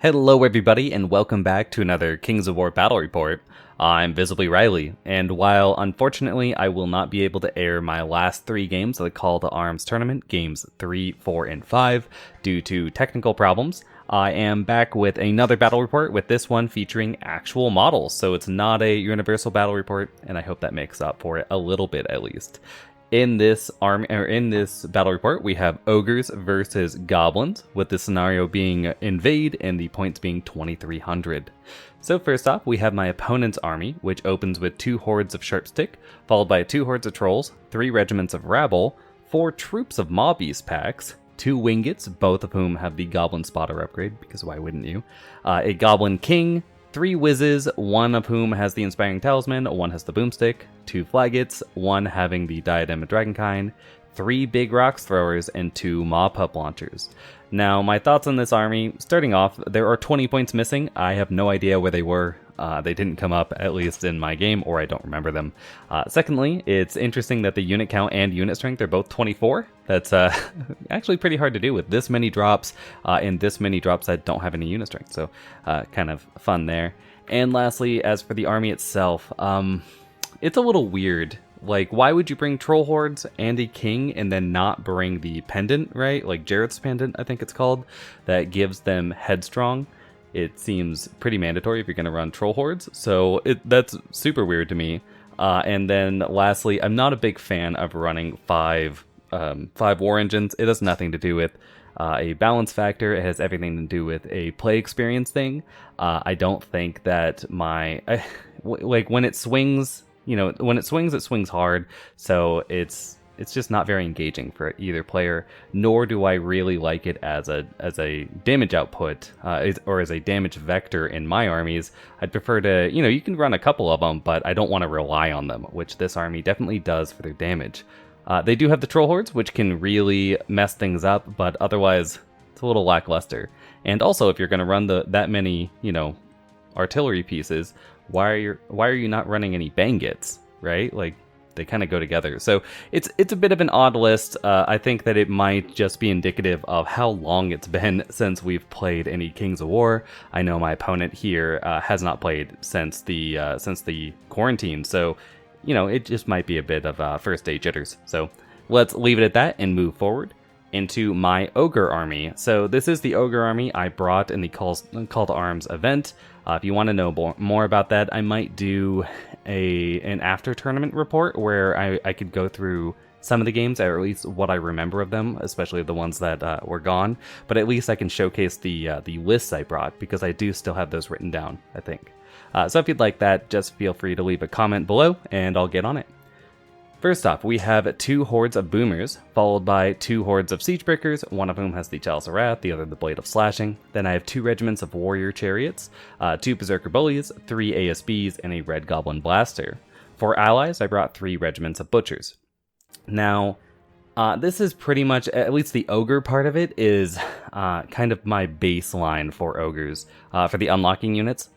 Hello everybody and welcome back to another Kings of War Battle Report. I'm Visibly Riley, and while unfortunately I will not be able to air my last 3 games of the Call to Arms tournament, games 3, 4, and 5, due to technical problems, I am back with another battle report, with this one featuring actual models, so it's not a universal battle report, and I hope that makes up for it a little bit at least. In this battle report, we have Ogres versus Goblins, with the scenario being Invade and the points being 2,300. So first off, we have my opponent's army, which opens with 2 hordes of Sharpstick, followed by 2 hordes of Trolls, 3 regiments of Rabble, 4 troops of Mob Beast packs, 2 Wingets, both of whom have the Goblin Spotter upgrade, because why wouldn't you? A Goblin King, 3 Wizzes, 1 of whom has the Inspiring Talisman, 1 has the Boomstick, 2 Flagets, 1 having the Diadem of Dragonkind, 3 Big Rocks Throwers, and 2 Maw Pup Launchers. Now, my thoughts on this army, starting off, there are 20 points missing. I have no idea where they were. They didn't come up, at least in my game, or I don't remember them. Secondly, it's interesting that the unit count and unit strength are both 24. That's actually pretty hard to do with this many drops, and this many drops that don't have any unit strength, so kind of fun there. And lastly, as for the army itself, it's a little weird. Like, why would you bring Troll Hordes and a King and then not bring the Pendant, right? Like Jareth's Pendant, I think it's called, that gives them Headstrong. It seems pretty mandatory if you're going to run Troll Hordes, so that's super weird to me. And then lastly, I'm not a big fan of running 5 War Engines. It has nothing to do with a balance factor. It has everything to do with a play experience thing. I don't think that like when it swings, when it swings hard, so it's just not very engaging for either player, nor do I really like it as a damage output, or as a damage vector in my armies. I'd prefer to, you can run a couple of them, but I don't want to rely on them, which this army definitely does for their damage. They do have the Troll Hordes, which can really mess things up, but otherwise, it's a little lackluster. And also, if you're going to run that many, artillery pieces, why are you not running any Bangits, right? Like, they kind of go together. So it's a bit of an odd list. I think that it might just be indicative of how long it's been since we've played any Kings of War. I know my opponent here has not played since the quarantine, so it just might be a bit of first day jitters. So let's leave it at that and move forward into my Ogre army. So this is the Ogre army I brought in the Call to Arms event. If you want to know more about that, I might do an after tournament report where I could go through some of the games, or at least what I remember of them, especially the ones that were gone. But at least I can showcase the lists I brought, because I do still have those written down, I think. So if you'd like that, just feel free to leave a comment below, and I'll get on it. First off, we have 2 hordes of Boomers, followed by 2 hordes of Siegebreakers, one of whom has the Chalice of Wrath, the other the Blade of Slashing. Then I have 2 regiments of Warrior Chariots, 2 Berserker Bullies, 3 ASBs, and a Red Goblin Blaster. For allies, I brought 3 regiments of Butchers. Now, this is pretty much, at least the Ogre part of it, is kind of my baseline for Ogres. For the unlocking units,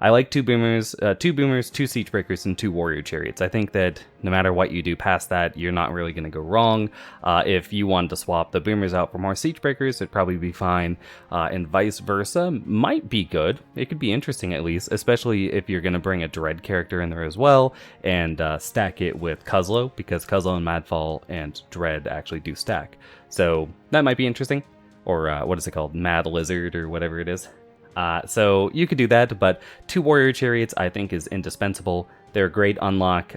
I like 2 Boomers, 2 Siegebreakers, and 2 Warrior Chariots. I think that no matter what you do past that, you're not really going to go wrong. If you wanted to swap the Boomers out for more Siegebreakers, it'd probably be fine, and vice versa. Might be good. It could be interesting, at least, especially if you're going to bring a Dread character in there as well, and stack it with Cuzlo, because Cuzlo and Madfall and Dread actually do stack. So that might be interesting. Or what is it called? Mad Lizard, or whatever it is. So you could do that, but 2 Warrior Chariots I think is indispensable. They're a great unlock.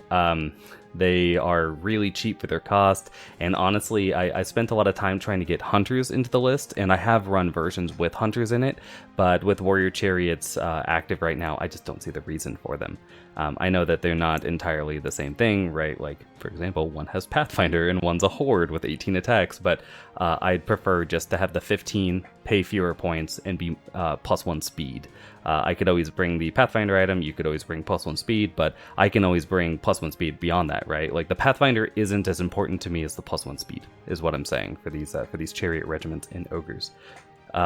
They are really cheap for their cost, and honestly, I spent a lot of time trying to get Hunters into the list, and I have run versions with Hunters in it, but with Warrior Chariots active right now, I just don't see the reason for them. I know that they're not entirely the same thing, right? Like, for example, one has Pathfinder and one's a Horde with 18 attacks, but I'd prefer just to have the 15, pay fewer points, and be +1 speed. I could always bring the Pathfinder item, you could always bring +1 speed, but I can always bring +1 speed beyond that, right? Like, the Pathfinder isn't as important to me as the +1 speed, is what I'm saying for these chariot regiments in Ogres.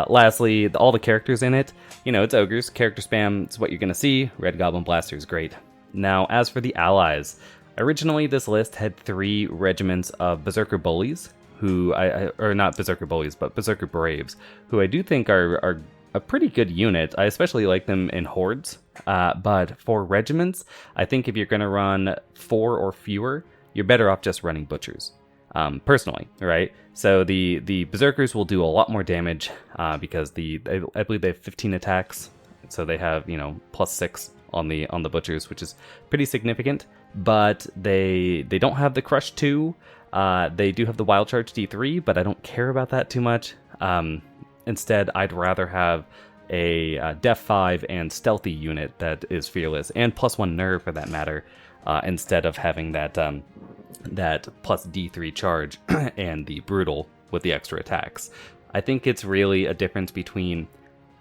Lastly, all the characters in it, it's Ogres, character spam, it's what you're going to see. Red Goblin Blaster is great. Now, as for the allies, originally this list had 3 regiments of Berserker Bullies, or not Berserker Bullies, but Berserker Braves, who I do think are a pretty good unit. I especially like them in hordes. But for regiments, I think if you're going to run 4 or fewer, you're better off just running butchers. Personally, right? So the berserkers will do a lot more damage because I believe they have 15 attacks, so they have +6 on the butchers, which is pretty significant. But they don't have the crush 2. They do have the wild charge D3, but I don't care about that too much. Instead, I'd rather have a def 5 and stealthy unit that is fearless and +1 nerve for that matter, instead of having that plus D3 charge and the brutal with the extra attacks. I think it's really a difference between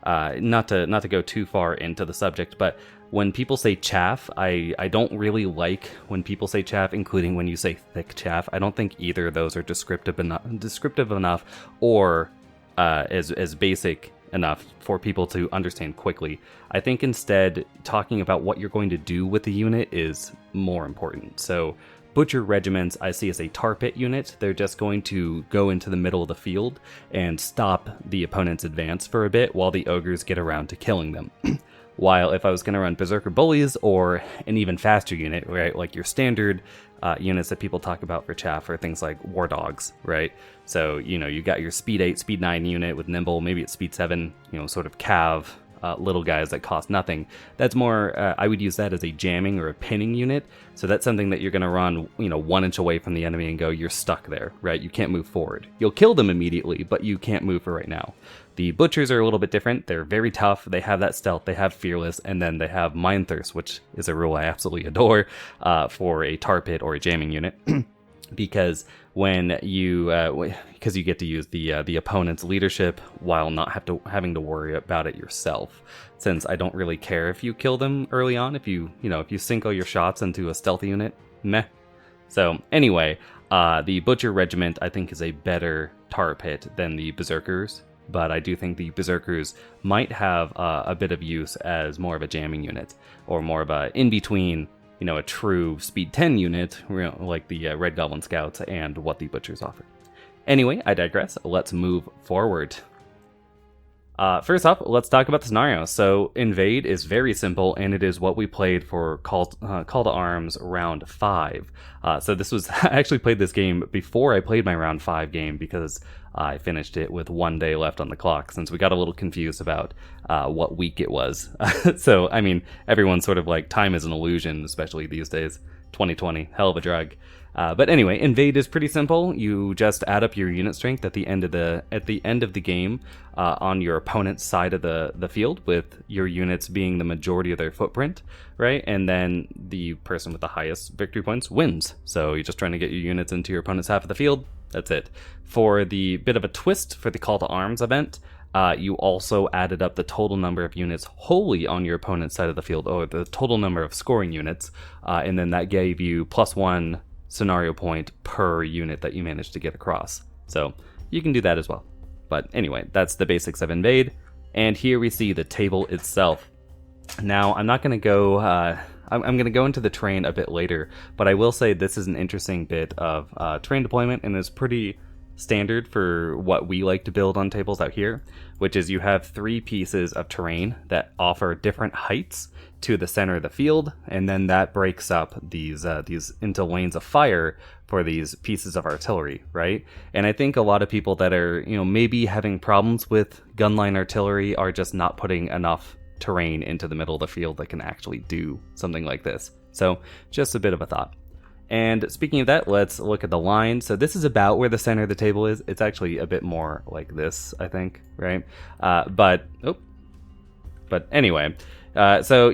not to go too far into the subject, but when people say chaff, I don't really like when people say chaff, including when you say thick chaff. I don't think either of those are descriptive enough or as basic enough for people to understand quickly. I think instead talking about what you're going to do with the unit is more important. So butcher regiments I see as a tar pit unit. They're just going to go into the middle of the field and stop the opponent's advance for a bit while the ogres get around to killing them. While if I was going to run berserker bullies or an even faster unit, right, like your standard units that people talk about for chaff are things like war dogs, right? So you got your speed 8, speed 9 unit with nimble, maybe it's speed 7, sort of cav little guys that cost nothing. That's more, I would use that as a jamming or a pinning unit. So that's something that you're going to run, 1 inch away from the enemy and go, you're stuck there, right? You can't move forward. You'll kill them immediately, but you can't move for right now. The butchers are a little bit different. They're very tough. They have that stealth. They have fearless, and then they have mind thirst, which is a rule I absolutely adore for a tar pit or a jamming unit. Because when because you get to use the opponent's leadership while not having to worry about it yourself. Since I don't really care if you kill them early on, if you sink all your shots into a stealthy unit, meh. So anyway, the butcher regiment I think is a better tar pit than the berserkers, but I do think the berserkers might have a bit of use as more of a jamming unit or more of a in between. A true speed 10 unit, like the Red Goblin Scouts, and what the Butchers offer. Anyway, I digress. Let's move forward. First up, let's talk about the scenario. So, Invade is very simple, and it is what we played for Call to Arms round 5. So this was, I actually played this game before I played my round 5 game because I finished it with 1 day left on the clock, since we got a little confused about what week it was. So, I mean, everyone's sort of like, time is an illusion, especially these days. 2020, hell of a drug. But anyway, Invade is pretty simple. You just add up your unit strength at the end of the game on your opponent's side of the field, with your units being the majority of their footprint, right? And then the person with the highest victory points wins. So you're just trying to get your units into your opponent's half of the field. That's it. For the bit of a twist for the Call to Arms event, you also added up the total number of units wholly on your opponent's side of the field, or the total number of scoring units, and then that gave you +1 scenario point per unit that you managed to get across. So you can do that as well. But anyway, that's the basics of Invade. And here we see the table itself. Now, I'm not going to go... I'm going to go into the terrain a bit later, but I will say this is an interesting bit of terrain deployment, and is pretty standard for what we like to build on tables out here, which is you have 3 pieces of terrain that offer different heights to the center of the field, and then that breaks up these into lanes of fire for these pieces of artillery, right? And I think a lot of people that are, maybe having problems with gunline artillery are just not putting enough terrain into the middle of the field that can actually do something like this. So just a bit of a thought. And speaking of that, let's look at the line. So this is about where the center of the table is. It's actually a bit more like this, I think, right? But anyway, so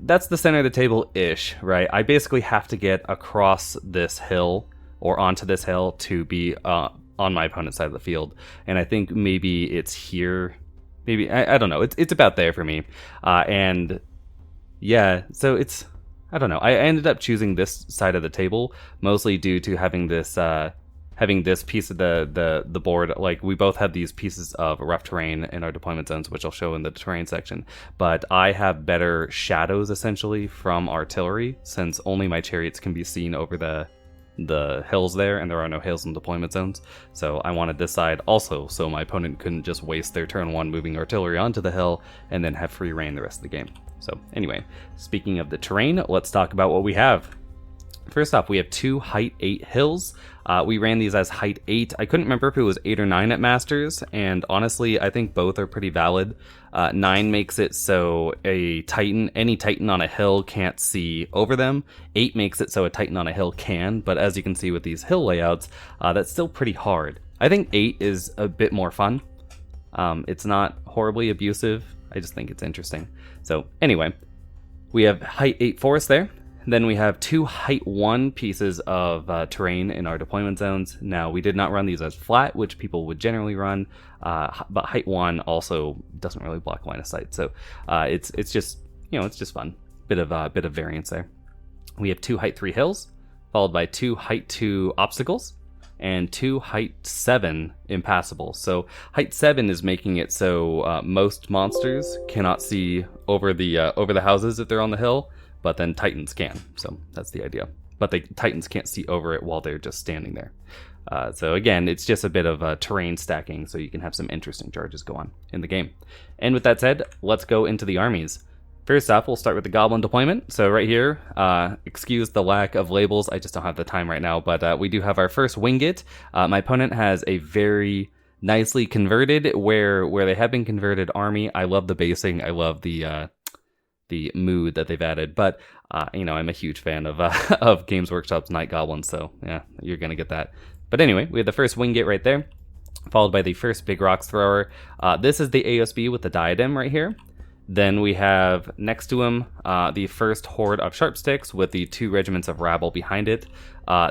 that's the center of the table-ish, right? I basically have to get across this hill or onto this hill to be on my opponent's side of the field. And I think maybe it's here. Maybe, I don't know. It's about there for me. And yeah, so it's... I don't know. I ended up choosing this side of the table mostly due to having this piece of the board. Like, we both have these pieces of rough terrain in our deployment zones, which I'll show in the terrain section. But I have better shadows essentially from artillery, since only my chariots can be seen over the the hills there, and there are no hills in deployment zones. So I wanted this side also, so my opponent couldn't just waste their turn 1 moving artillery onto the hill and then have free reign the rest of the game. So anyway, speaking of the terrain, let's talk about what we have. First off, we have 2 height 8 hills. We ran these as height 8. I couldn't remember if it was 8 or 9 at Masters, and honestly, I think both are pretty valid. 9 makes it so any Titan on a hill can't see over them. 8 makes it so a Titan on a hill can, but as you can see with these hill layouts, that's still pretty hard. I think 8 is a bit more fun. It's not horribly abusive. I just think it's interesting. So anyway, we have height 8 forest there. Then we have 2 height 1 pieces of terrain in our deployment zones. Now, we did not run these as flat, which people would generally run, but height 1 also doesn't really block line of sight. So it's just, it's just fun. Bit of variance there. We have 2 height 3 hills, followed by 2 height 2 obstacles, and 2 height 7 impassable. So height 7 is making it so most monsters cannot see over the houses if they're on the hill, but then Titans can, so that's the idea. But the Titans can't see over it while they're just standing there. So again, it's just a bit of terrain stacking, so you can have some interesting charges go on in the game. And with that said, let's go into the armies. First off, we'll start with the Goblin deployment. So right here, excuse the lack of labels, I just don't have the time right now, but we do have our first Wingit. My opponent has a very nicely converted, where they have been converted army. I love the basing, I love the mood that they've added, but I'm a huge fan of of Games Workshop's Night Goblins, so yeah, you're gonna get that. But anyway, we have the first Wingate right there, followed by the first Big Rocks Thrower. This is the AOSB with the diadem right here. Then we have next to him the first horde of Sharpsticks with the 2 regiments of rabble behind it.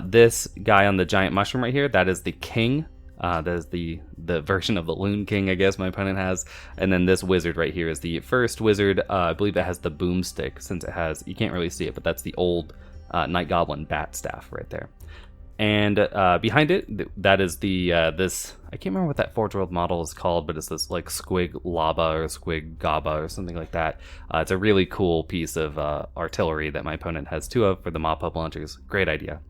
This guy on the giant mushroom right here, that is the king. That is the version of the Loon King, I guess, my opponent has. And then this wizard right here is the first wizard. I believe that has the boomstick, since it has, you can't really see it, but that's the old Night Goblin bat staff right there. And behind it, that is the this, I can't remember what that Forge World model is called, but it's this like Squig Laba or Squig Gaba or something like that. It's a really cool piece of artillery that my opponent has 2 of for the mop-up launchers. Great idea.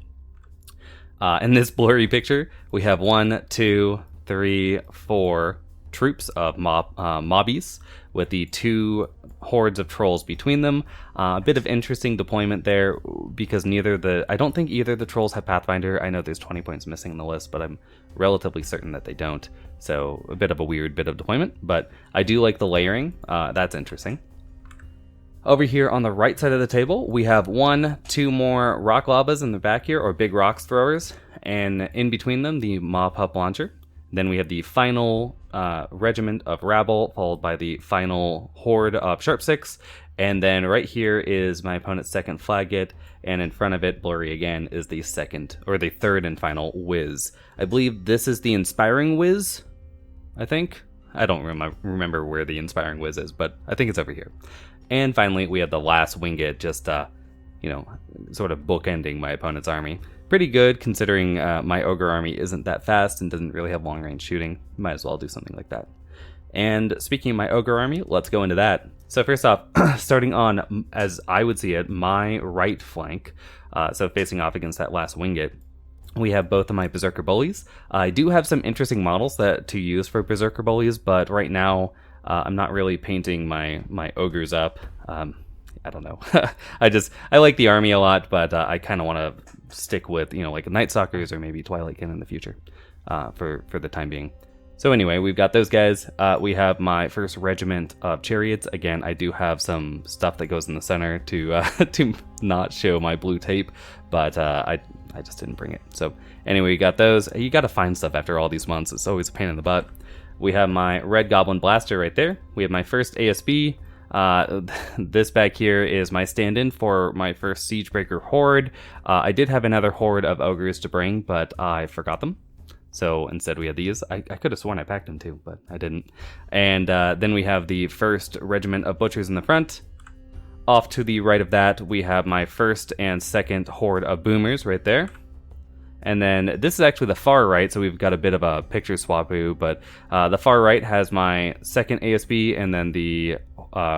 In this blurry picture, we have 1, 2, 3, 4 troops of mobbies with the 2 hordes of trolls between them. A bit of interesting deployment there because I don't think either of the trolls have Pathfinder. I know there's 20 points missing in the list, but I'm relatively certain that they don't. So a bit of a weird bit of deployment, but I do like the layering. That's interesting. Over here on the right side of the table, we have 1, 2 more rock labas in the back here, or big rocks throwers, and in between them, the mop-up launcher. Then we have the final regiment of rabble, followed by the final horde of Sharpsticks, and then right here is my opponent's second Flaggit, and in front of it, blurry again, is the third and final Whiz. I believe this is the Inspiring Whiz, I think. I don't remember where the Inspiring Whiz is, but I think it's over here. And finally, we have the last Wingit, just, sort of bookending my opponent's army. Pretty good, considering my Ogre army isn't that fast and doesn't really have long-range shooting. Might as well do something like that. And speaking of my Ogre army, let's go into that. So first off, starting on, as I would see it, my right flank, so facing off against that last Wingit, we have both of my Berserker Bullies. I do have some interesting models to use for Berserker Bullies, but right now, I'm not really painting my ogres up. I don't know. I like the army a lot, but I kind of want to stick with, like Night Stalkers or maybe Twilight Kin in the future for the time being. So anyway, we've got those guys. We have my first regiment of chariots. Again, I do have some stuff that goes in the center to to not show my blue tape, but I just didn't bring it. So anyway, we got those. You got to find stuff after all these months. It's always a pain in the butt. We have my Red Goblin Blaster right there. We have my first ASB. This back here is my stand-in for my first Siegebreaker Horde. I did have another horde of ogres to bring, but I forgot them. So instead we have these. I could have sworn I packed them too, but I didn't. And then we have the first regiment of butchers in the front. Off to the right of that, we have my first and second horde of boomers right there. And then this is actually the far right, so we've got a bit of a picture swapoo, but the far right has my second ASB and then the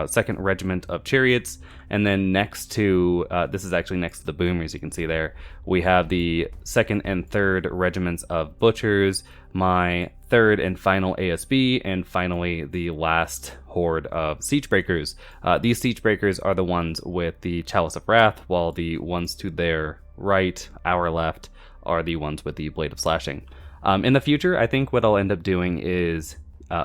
second regiment of chariots, and then next to this is actually next to the boomers. You can see there we have the second and third regiments of butchers, my third and final ASB, and finally the last horde of siegebreakers. These siegebreakers are the ones with the Chalice of Wrath, while the ones to their right, our left, are the ones with the Blade of Slashing. In the future, I think what I'll end up doing is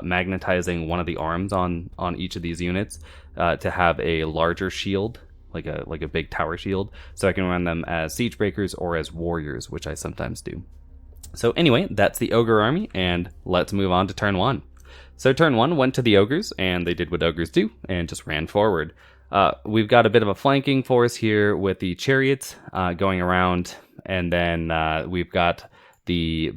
magnetizing one of the arms on each of these units to have a larger shield, like a big tower shield, so I can run them as siegebreakers or as warriors, which I sometimes do. So anyway, that's the Ogre army, and let's move on to turn 1. So turn 1 went to the Ogres, and they did what Ogres do, and just ran forward. We've got a bit of a flanking force here with the chariots going around, and then we've got the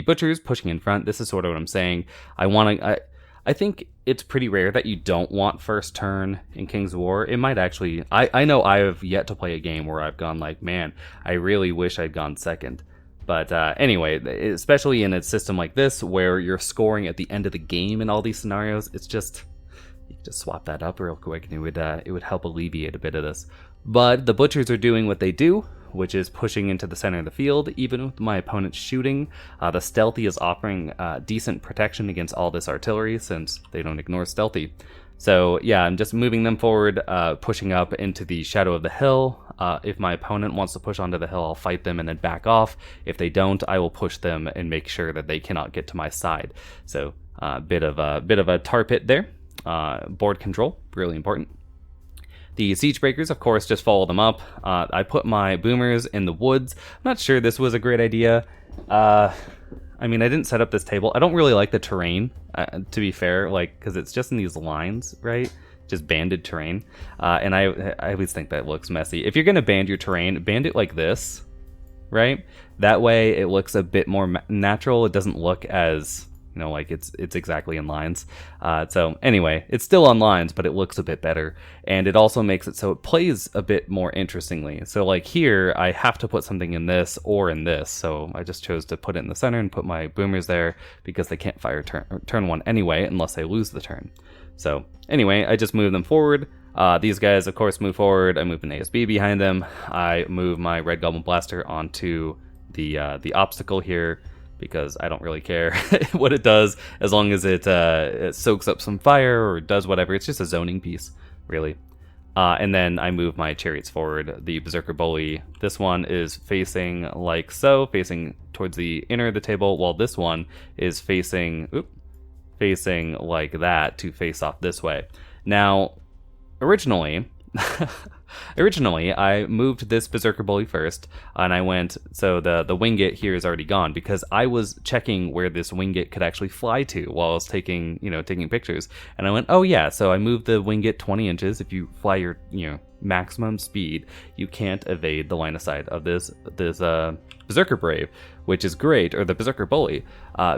butchers pushing in front. This is sort of what I'm saying. I think it's pretty rare that you don't want first turn in Kings of War. It might actually... I know I have yet to play a game where I've gone like, man, I really wish I'd gone second. But anyway, especially in a system like this where you're scoring at the end of the game in all these scenarios, it's just... you can just swap that up real quick and it would help alleviate a bit of this. But the butchers are doing what they do, which is pushing into the center of the field, even with my opponent shooting. The stealthy is offering decent protection against all this artillery, since they don't ignore stealthy. So yeah, I'm just moving them forward, pushing up into the shadow of the hill. If my opponent wants to push onto the hill, I'll fight them and then back off. If they don't, I will push them and make sure that they cannot get to my side. So a bit of a tar pit there. Board control, really important. The siegebreakers, of course, just follow them up. I put my boomers in the woods. I'm not sure this was a great idea. I mean, I didn't set up this table. I don't really like the terrain, to be fair, like, because it's just in these lines, right? Just banded terrain. And I always think that looks messy. If you're going to band your terrain, band it like this, right? That way it looks a bit more natural. It doesn't look as... you know, like it's exactly in lines. So anyway, it's still on lines, but it looks a bit better. And it also makes it so it plays a bit more interestingly. So like here, I have to put something in this or in this. So I just chose to put it in the center and put my boomers there because they can't fire turn 1 anyway, unless they lose the turn. So anyway, I just move them forward. These guys, of course, move forward. I move an ASB behind them. I move my Red Goblin Blaster onto the obstacle here, because I don't really care what it does, as long as it soaks up some fire or does whatever. It's just a zoning piece, really. And then I move my chariots forward. The Berserker Bully, this one is facing like so, facing towards the inner of the table, while this one is facing like that to face off this way. Now, originally, I moved this Berserker Bully first, and I went, so the Wingit here is already gone, because I was checking where this Wingit could actually fly to while I was taking pictures, and I went, oh yeah, so I moved the Wingit 20 inches. If you fly your, maximum speed, you can't evade the line of sight of this Berserker Brave, which is great, or the Berserker Bully,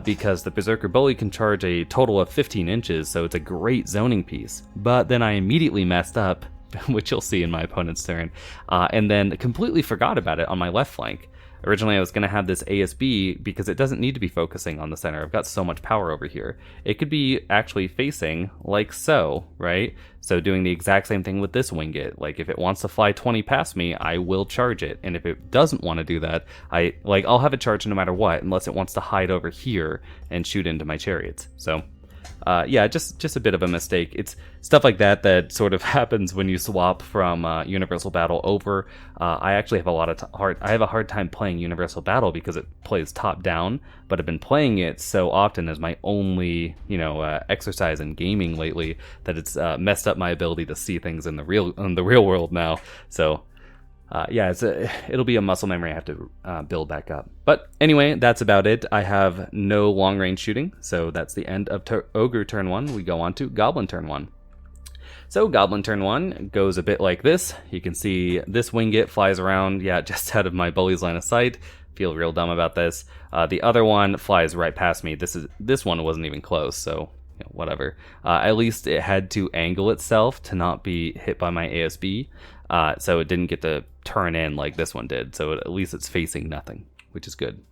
because the Berserker Bully can charge a total of 15 inches, so it's a great zoning piece. But then I immediately messed up, which you'll see in my opponent's turn, and then completely forgot about it on my left flank. Originally I was going to have this ASB because it doesn't need to be focusing on the center. I've got so much power over here. It could be actually facing like so, right? So doing the exact same thing with this Wingit. Like if it wants to fly 20 past me, I will charge it. And if it doesn't want to do that, I'll have it charged no matter what, unless it wants to hide over here and shoot into my chariots. So yeah, just a bit of a mistake. It's stuff like that sort of happens when you swap from Universal Battle over. I actually have a hard time playing Universal Battle because it plays top down, but I've been playing it so often as my only exercise in gaming lately that it's messed up my ability to see things in the real world now. So yeah, it'll be a muscle memory I have to build back up. But anyway, that's about it. I have no long-range shooting, so that's the end of Ogre turn 1. We go on to Goblin turn 1. So Goblin turn 1 goes a bit like this. You can see this Wingit flies around, yeah, just out of my bully's line of sight. Feel real dumb about this. The other one flies right past me. This one wasn't even close, so whatever. At least it had to angle itself to not be hit by my ASB. So it didn't get to turn in like this one did. So at least it's facing nothing, which is good.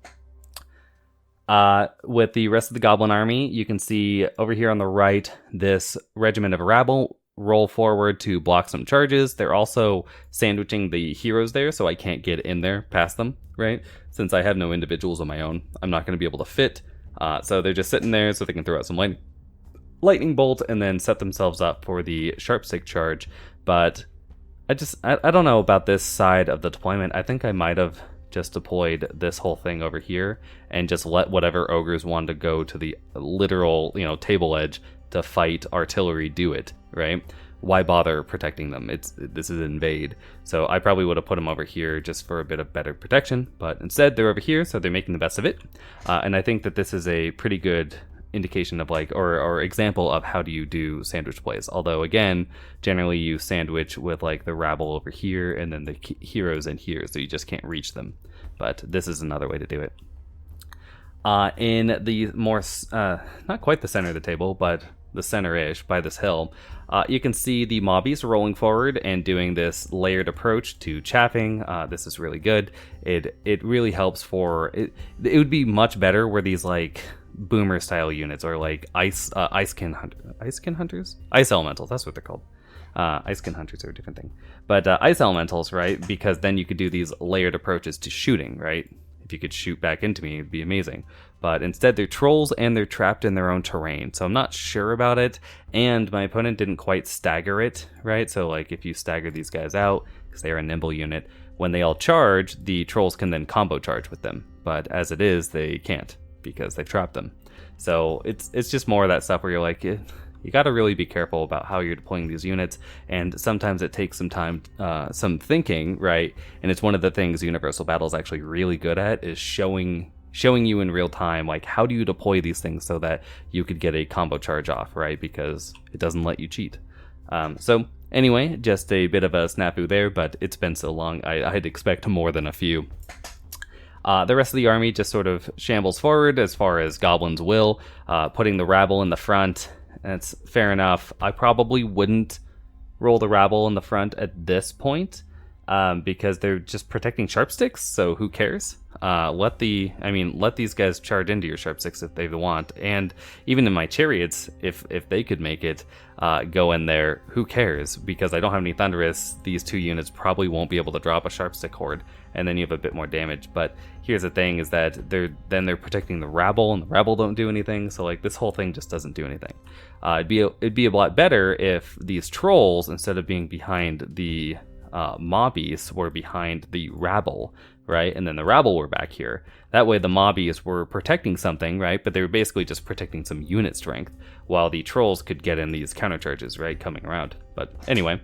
With the rest of the Goblin army, you can see over here on the right, this regiment of rabble roll forward to block some charges. They're also sandwiching the heroes there, so I can't get in there past them, right? Since I have no individuals of my own, I'm not going to be able to fit. So they're just sitting there so they can throw out some lightning bolt and then set themselves up for the sharp stick charge. But I don't know about this side of the deployment. I think I might have just deployed this whole thing over here and just let whatever ogres wanted to go to the literal, table edge to fight artillery do it, right? Why bother protecting them? This is Invade. So I probably would have put them over here just for a bit of better protection, but instead they're over here, so they're making the best of it. And I think that this is a pretty good indication of or example of how do you do sandwich plays. Although again, generally you sandwich with the rabble over here and then the heroes in here, so you just can't reach them. But this is another way to do it. In the more not quite the center of the table, but the center-ish by this hill, you can see the mobbies rolling forward and doing this layered approach to chaffing. This is really good. It really helps for it. It would be much better where these boomer style units or ice hunters, ice elementals, that's what they're called. Icekin hunters are a different thing, but ice elementals, right? Because then you could do these layered approaches to shooting, right? If you could shoot back into me, it'd be amazing. But instead they're trolls and they're trapped in their own terrain, so I'm not sure about it. And my opponent didn't quite stagger it, right? So if you stagger these guys out, because they are a nimble unit, when they all charge, the trolls can then combo charge with them. But as it is, they can't, because they trapped them. So it's just more of that stuff where you're you got to really be careful about how you're deploying these units, and sometimes it takes some time, some thinking, right? And it's one of the things Universal Battle is actually really good at, is showing you in real time, how do you deploy these things so that you could get a combo charge off, right? Because it doesn't let you cheat. So anyway, just a bit of a snafu there, but it's been so long, I'd expect more than a few. The rest of the army just sort of shambles forward as far as goblins will, putting the rabble in the front. That's fair enough. I probably wouldn't roll the rabble in the front at this point, because they're just protecting sharp sticks, so who cares? Let these guys charge into your sharp sticks if they want, and even in my chariots, if they could make it go in there, who cares? Because I don't have any thunderous, these two units probably won't be able to drop a sharp stick horde, and then you have a bit more damage. But here's the thing, is that they're protecting the rabble, and the rabble don't do anything, so this whole thing just doesn't do anything. It'd be a lot better if these trolls, instead of being behind the mobbies, were behind the rabble, right? And then the rabble were back here. That way the mobbies were protecting something, right? But they were basically just protecting some unit strength, while the trolls could get in these counter charges, right, coming around. But anyway,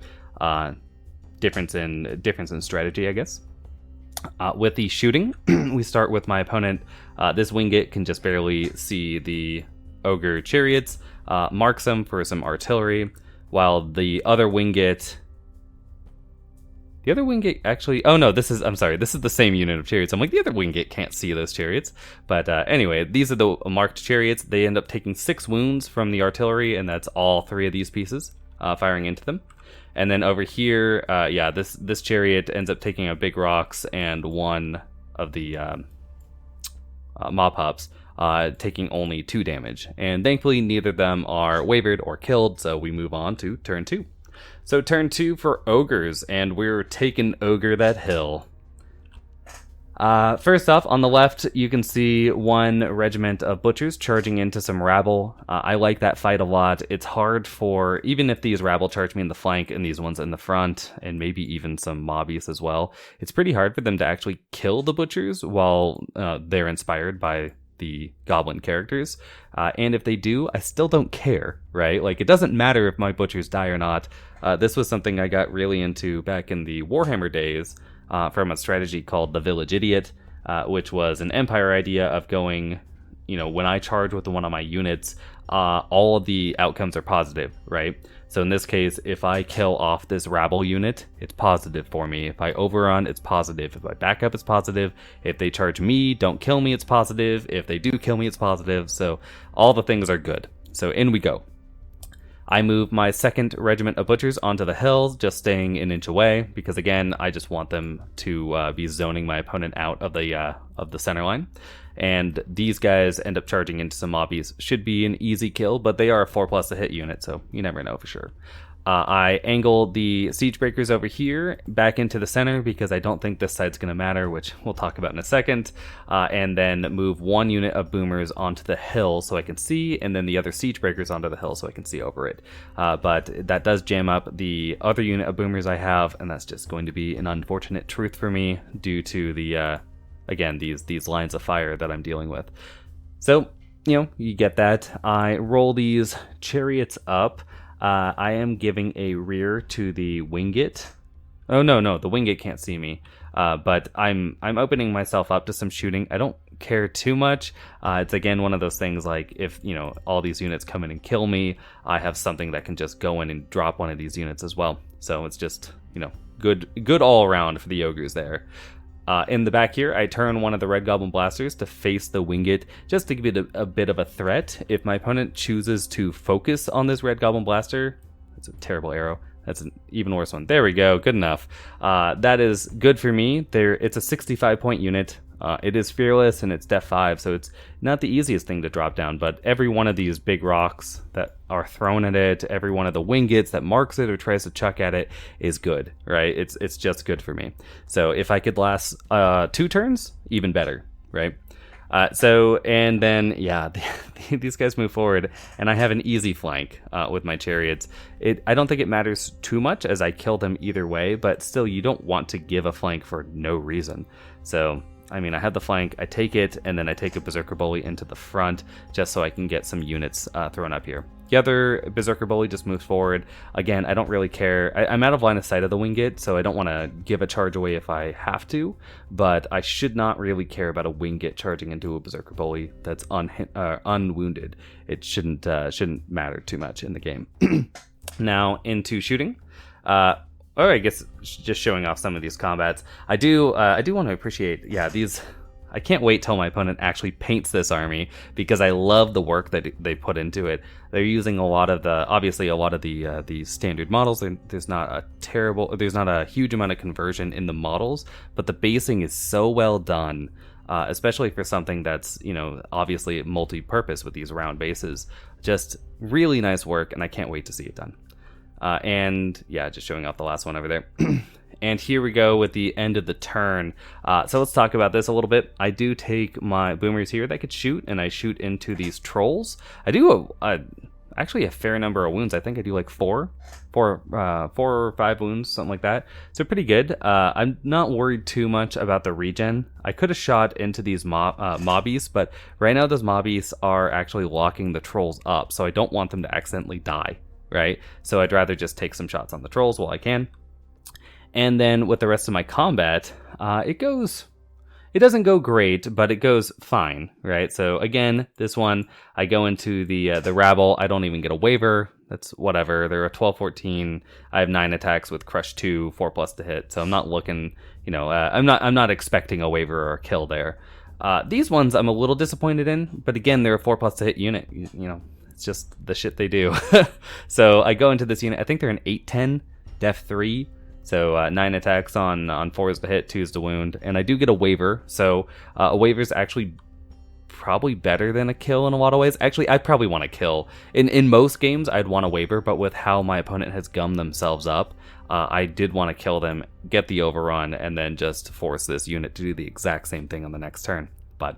difference in strategy, I guess. With the shooting, we start with my opponent. This wingit can just barely see the ogre chariots, marks them for some artillery, while the other wingit... The other wingit actually... Oh no, this is the same unit of chariots. I'm the other wingit can't see those chariots. But anyway, these are the marked chariots. They end up taking 6 wounds from the artillery, and that's all 3 of these pieces firing into them. And then over here, this chariot ends up taking a big rocks and 1 of the mob hops, taking only 2 damage. And thankfully, neither of them are wavered or killed, so we move on to turn 2. So turn 2 for ogres, and we're taking ogre that hill. First off, on the left, you can see 1 regiment of butchers charging into some rabble. I like that fight a lot. It's hard for, even if these rabble charge me in the flank and these ones in the front, and maybe even some mobbies as well, it's pretty hard for them to actually kill the butchers while they're inspired by the goblin characters. And if they do, I still don't care, right? It doesn't matter if my butchers die or not. This was something I got really into back in the Warhammer days, from a strategy called the Village Idiot, which was an Empire idea of going, when I charge with one of my units, all of the outcomes are positive, right? So in this case, if I kill off this rabble unit, it's positive for me. If I overrun, it's positive. If I back up, it's positive. If they charge me, don't kill me, it's positive. If they do kill me, it's positive. So all the things are good. So in we go. I move my 2nd regiment of butchers onto the hill, just staying an inch away, because again, I just want them to be zoning my opponent out of the center line. And these guys end up charging into some mobbies. Should be an easy kill, but they are a 4+ to hit unit, so you never know for sure. I angle the siege breakers over here back into the center because I don't think this side's going to matter, which we'll talk about in a second, and then move one unit of boomers onto the hill so I can see, and then the other siege breakers onto the hill so I can see over it. But that does jam up the other unit of boomers I have, and that's just going to be an unfortunate truth for me due to the, again, these lines of fire that I'm dealing with. So, you get that. I roll these chariots up. I am giving a rear to the Wingit. Oh, no, the Wingit can't see me. But I'm opening myself up to some shooting. I don't care too much. It's again one of those things like if, all these units come in and kill me, I have something that can just go in and drop one of these units as well. So it's just, good all around for the ogres there. In the back here, I turn one of the Red Goblin Blasters to face the Wingit, just to give it a bit of a threat. If my opponent chooses to focus on this Red Goblin Blaster, that's a terrible arrow. That's an even worse one. There we go, good enough. That is good for me. It's a 65-point unit. It is fearless and it's def 5, so it's not the easiest thing to drop down, but every one of these big rocks that are thrown at it, every one of the Wingits that marks it or tries to chuck at it is good, right? It's just good for me. So if I could last 2 turns, even better, right? And then, yeah, these guys move forward, and I have an easy flank with my chariots. I don't think it matters too much as I kill them either way, but still, you don't want to give a flank for no reason. So I have the flank, I take it, and then I take a Berserker Bully into the front just so I can get some units thrown up here. The other Berserker Bully just moves forward. Again, I don't really care. I'm out of line of sight of the Wingit, so I don't want to give a charge away if I have to, but I should not really care about a Wingit charging into a Berserker Bully that's unwounded. It shouldn't matter too much in the game. Now, into shooting. Or I guess just showing off some of these combats. I do want to appreciate, these. I can't wait till my opponent actually paints this army because I love the work that they put into it. They're using obviously a lot of the standard models. There's not a huge amount of conversion in the models, but the basing is so well done, especially for something that's obviously multi-purpose with these round bases. Just really nice work, and I can't wait to see it done. And yeah, just showing off the last one over there. And here we go with the end of the turn. So let's talk about this a little bit. I do take my boomers here that could shoot, and I shoot into these trolls. I do actually a fair number of wounds. I think I do like 4 or 5 wounds, something like that. So pretty good. I'm not worried too much about the regen. I could have shot into these mobbies, but right now those mobbies are actually locking the trolls up, so I don't want them to accidentally die. Right? So I'd rather just take some shots on the trolls while I can. And then with the rest of my combat, it doesn't go great, but it goes fine, right? So again, this one, I go into the rabble. I don't even get a waiver. That's whatever. They're a 12-14. I have 9 attacks with crush 2, 4+ to hit. So I'm not looking, I'm not expecting a waiver or a kill there. These ones I'm a little disappointed in, but again, they're a 4+ to hit unit. It's just the shit they do. So I go into this unit. I think they're an 8-10, def 3. So 9 attacks on 4s to hit, 2s to wound. And I do get a waiver. So a waiver is actually probably better than a kill in a lot of ways. Actually, I probably want a kill. In most games, I'd want a waiver. But with how my opponent has gummed themselves up, I did want to kill them, get the overrun, and then just force this unit to do the exact same thing on the next turn. But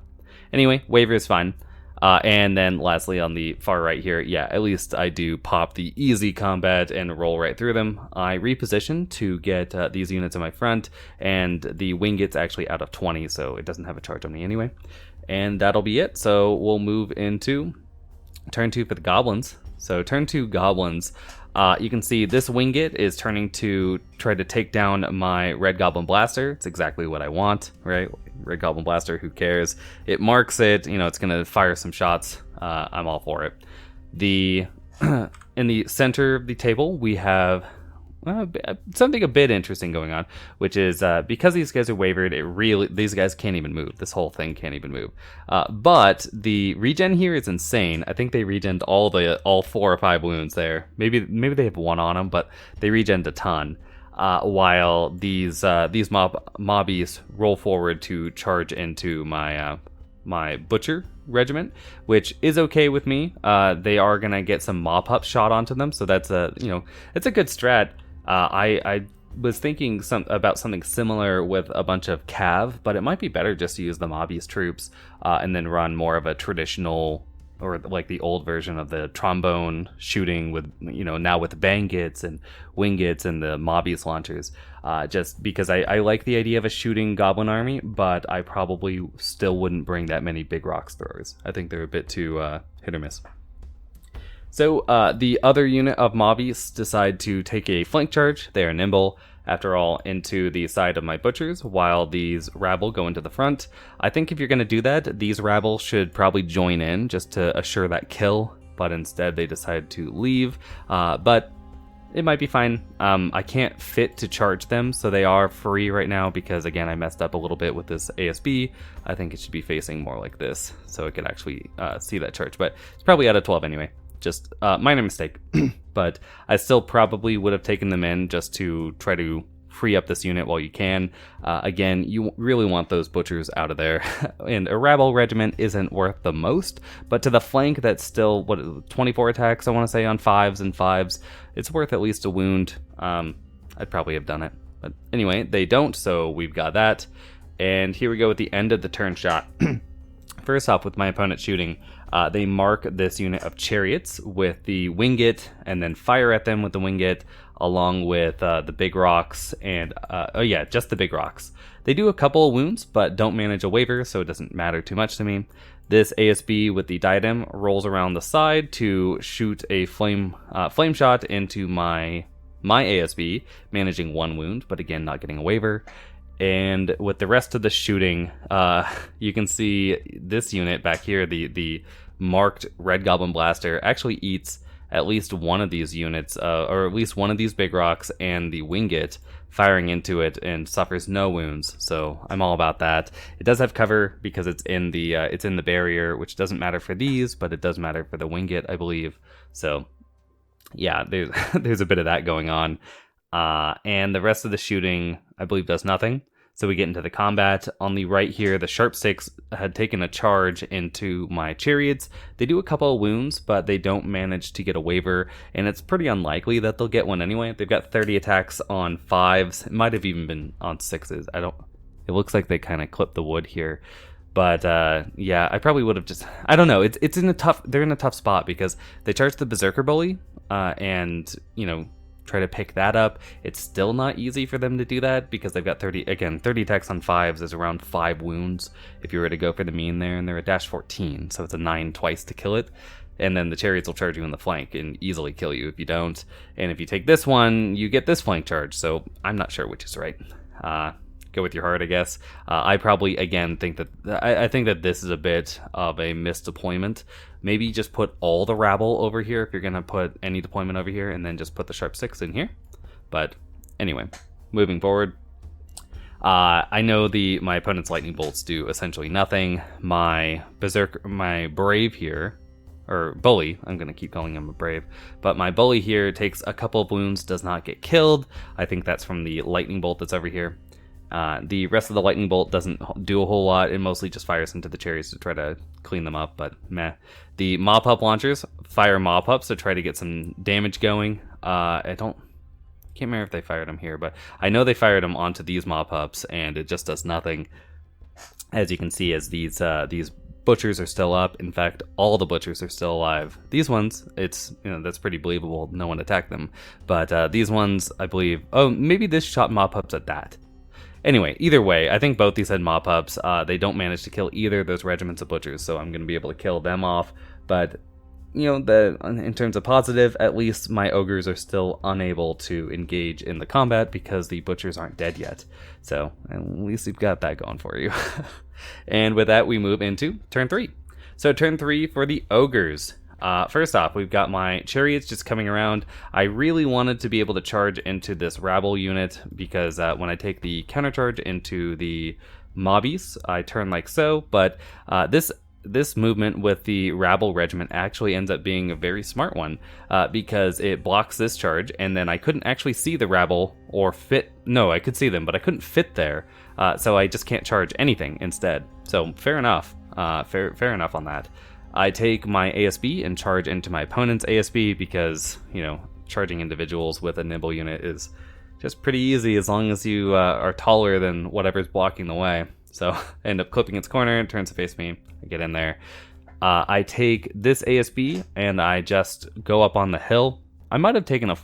anyway, waiver is fine. And then lastly on the far right here, at least I do pop the easy combat and roll right through them. I reposition to get these units in my front, and the Wingit's actually out of 20, so it doesn't have a charge on me anyway. And that'll be it. So we'll move into turn 2 for the goblins. So turn 2 goblins, you can see this Wingit is turning to try to take down my Red Goblin Blaster. It's exactly what I want, right? Red Goblin Blaster, who cares? It marks it, it's going to fire some shots. I'm all for it. In the center of the table, we have something a bit interesting going on, which is because these guys are wavered, these guys can't even move. This whole thing can't even move. But the regen here is insane. I think they regened all 4 or 5 wounds there. Maybe they have 1 on them, but they regened a ton. While these mobbies roll forward to charge into my my Butcher regiment, which is okay with me. They are gonna get some mop-up shot onto them, so that's it's a good strat. I was thinking about something similar with a bunch of cav, but it might be better just to use the Mobby's troops and then run more of a traditional, or like the old version of the trombone shooting with, now with bangits and wingits and the Mobby's launchers. Just because I like the idea of a shooting goblin army, but I probably still wouldn't bring that many big rocks throwers. I think they're a bit too hit or miss. So the other unit of Mobbies decide to take a flank charge. They are nimble, after all, into the side of my butchers, while these rabble go into the front. I think if you're going to do that, these rabble should probably join in just to assure that kill, but instead they decide to leave. But it might be fine. I can't fit to charge them, so they are free right now because, again, I messed up a little bit with this ASB. I think it should be facing more like this, so it could actually see that charge, but it's probably out of 12 anyway. Just minor mistake, but I still probably would have taken them in just to try to free up this unit while you can. Again, you really want those butchers out of there, and a rabble regiment isn't worth the most, but to the flank that's still, 24 attacks, I want to say, on 5s and 5s, it's worth at least a wound. I'd probably have done it, but anyway, they don't, so we've got that. And here we go with the end of the turn shot. First off, with my opponent shooting, they mark this unit of chariots with the wingit and then fire at them with the wingit, along with the big rocks and, just the big rocks. They do a couple of wounds, but don't manage a waiver, so it doesn't matter too much to me. This ASB with the diadem rolls around the side to shoot a flame shot into my ASB, managing 1 wound, but again, not getting a waiver. And with the rest of the shooting, you can see this unit back here, the marked Red Goblin Blaster, actually eats at least one of these units, or at least one of these big rocks and the wingit, firing into it, and suffers no wounds. So I'm all about that. It does have cover because it's in the barrier, which doesn't matter for these, but it does matter for the wingit, I believe. So yeah, there's a bit of that going on. And the rest of the shooting, I believe, does nothing. So we get into the combat. On the right here, the Sharp 6 had taken a charge into my chariots. They do a couple of wounds, but they don't manage to get a waiver, and it's pretty unlikely that they'll get one anyway. They've got 30 attacks on 5s. It might have even been on 6s. It looks like they kind of clipped the wood here. But yeah, I probably would have just, I don't know. They're in a tough spot because they charge the Berserker Bully, and try to pick that up. It's still not easy for them to do that because they've got 30 attacks on 5s is around 5 wounds if you were to go for the mean there, and they're a dash 14, so it's a 9 twice to kill it. And then the chariots will charge you in the flank and easily kill you if you don't. And if you take this one, you get this flank charge, so I'm not sure which is right. Go with your heart, I guess. I probably, again, think that I think that this is a bit of a missed deployment. Maybe just put all the rabble over here if you're going to put any deployment over here, and then just put the Sharp 6 in here. But anyway, moving forward. I know my opponent's lightning bolts do essentially nothing. My brave here, or bully, I'm going to keep calling him a brave, but my bully here takes a couple of wounds, does not get killed. I think that's from the lightning bolt that's over here. The rest of the lightning bolt doesn't do a whole lot. It mostly just fires into the chariots to try to clean them up, but meh. The mop-up launchers fire mop-ups to try to get some damage going. I can't remember if they fired them here, but I know they fired them onto these mop-ups, and it just does nothing. As you can see, as these butchers are still up. In fact, all the butchers are still alive. These ones, that's pretty believable. No one attacked them, but these ones, I believe. Oh, maybe this shot mop-ups at that. Anyway, either way, I think both these had mop-ups. They don't manage to kill either of those regiments of butchers, so I'm going to be able to kill them off. But, in terms of positive, at least my ogres are still unable to engage in the combat because the butchers aren't dead yet. So, at least we've got that going for you. And with that, we move into turn 3. So, turn 3 for the ogres. First off, we've got my chariots just coming around. I really wanted to be able to charge into this rabble unit because when I take the countercharge into the mobbies, I turn like so. But this movement with the rabble regiment actually ends up being a very smart one because it blocks this charge, and then I couldn't actually see the rabble or fit. No, I could see them, but I couldn't fit there. So I just can't charge anything instead. So fair enough. Fair enough on that. I take my ASB and charge into my opponent's ASB because, you know, charging individuals with a nimble unit is just pretty easy as long as you are taller than whatever's blocking the way. So I end up clipping its corner, it turns to face me, I get in there. I take this ASB and I just go up on the hill. I might have taken I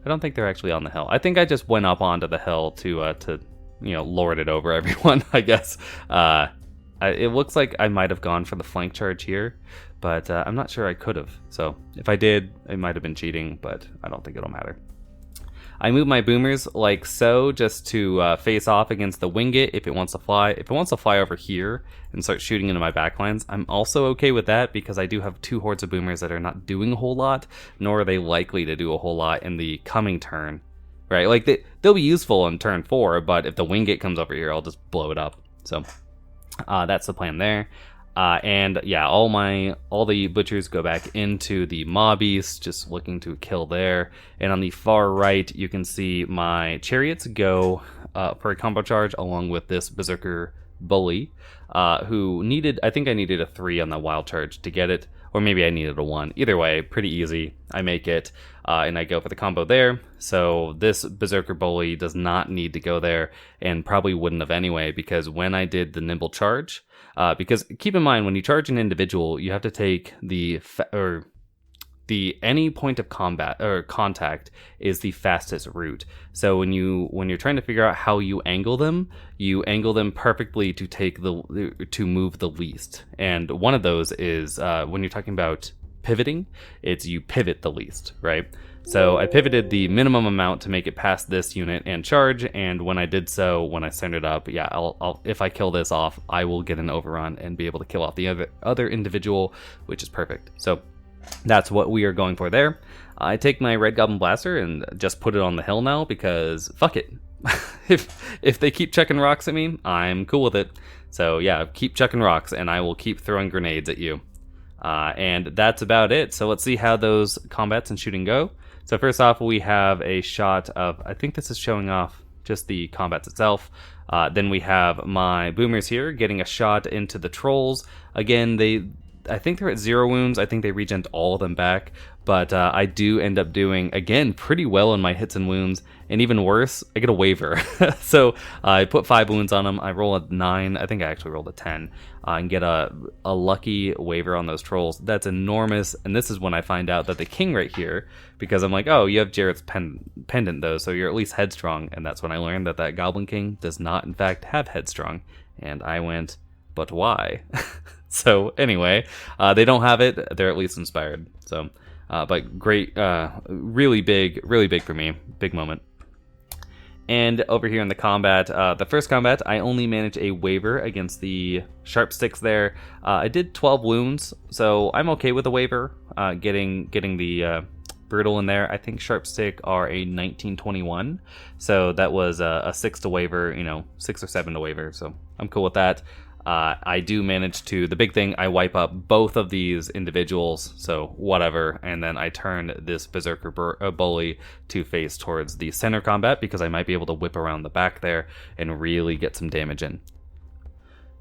don't think they're actually on the hill. I think I just went up onto the hill to you know, lord it over everyone, I guess. It looks like I might have gone for the flank charge here, but I'm not sure I could have. So if I did, it might have been cheating, but I don't think it'll matter. I move my boomers like so just to face off against the Wingit if it wants to fly. If it wants to fly over here and start shooting into my backlines, I'm also okay with that because I do have 2 hordes of boomers that are not doing a whole lot, nor are they likely to do a whole lot in the coming turn, right? Like they'll be useful in turn 4, but if the Wingit comes over here, I'll just blow it up. So that's the plan there. And yeah, all the butchers go back into the mobbies, just looking to kill there. And on the far right, you can see my chariots go for a combo charge along with this berserker bully, who needed, I think I needed a 3 on the wild charge to get it, or maybe I needed a 1. Either way, pretty easy. I make it, and I go for the combo there. So this berserker bully does not need to go there, and probably wouldn't have anyway, because when I did the nimble charge, because keep in mind, when you charge an individual, you have to take any point of combat or contact is the fastest route. So when you're trying to figure out how you angle them perfectly to move the least. And one of those is when you're talking about pivoting, it's you pivot the least, right? So I pivoted the minimum amount to make it past this unit and charge, and when I did so, when I sent it up, yeah, I'll if I kill this off, I will get an overrun and be able to kill off the other individual, which is perfect. So that's what we are going for there. I take my Red Goblin Blaster and just put it on the hill now because fuck it. if they keep chucking rocks at me, I'm cool with it. So yeah, keep chucking rocks and I will keep throwing grenades at you. And that's about it. So let's see how those combats and shooting go. So first off, we have a shot of, I think this is showing off just the combats itself. Then we have my boomers here getting a shot into the trolls. Again, I think they're at 0 wounds. I think they regen all of them back. But I do end up doing, again, pretty well on my hits and wounds. And even worse, I get a waiver. So I put 5 wounds on them. I roll a 9. I think I actually rolled a 10. And get a lucky waiver on those trolls. That's enormous. And this is when I find out that the king right here, because I'm like, oh, you have Jarrett's pendant though, so you're at least headstrong. And that's when I learned that Goblin King does not, in fact, have headstrong. And I went, but why? So anyway, they don't have it. They're at least inspired. So, but great, really big for me. Big moment. And over here in the combat, the first combat, I only managed a waiver against the sharp sticks there. I did 12 wounds, so I'm okay with the waiver. Getting the brutal in there. I think sharp stick are a 1921, so that was a 6 to waiver, 6 or 7 to waiver. So I'm cool with that. I do manage to, the big thing, I wipe up both of these individuals, so whatever, and then I turn this Berserker Bully to face towards the center combat because I might be able to whip around the back there and really get some damage in.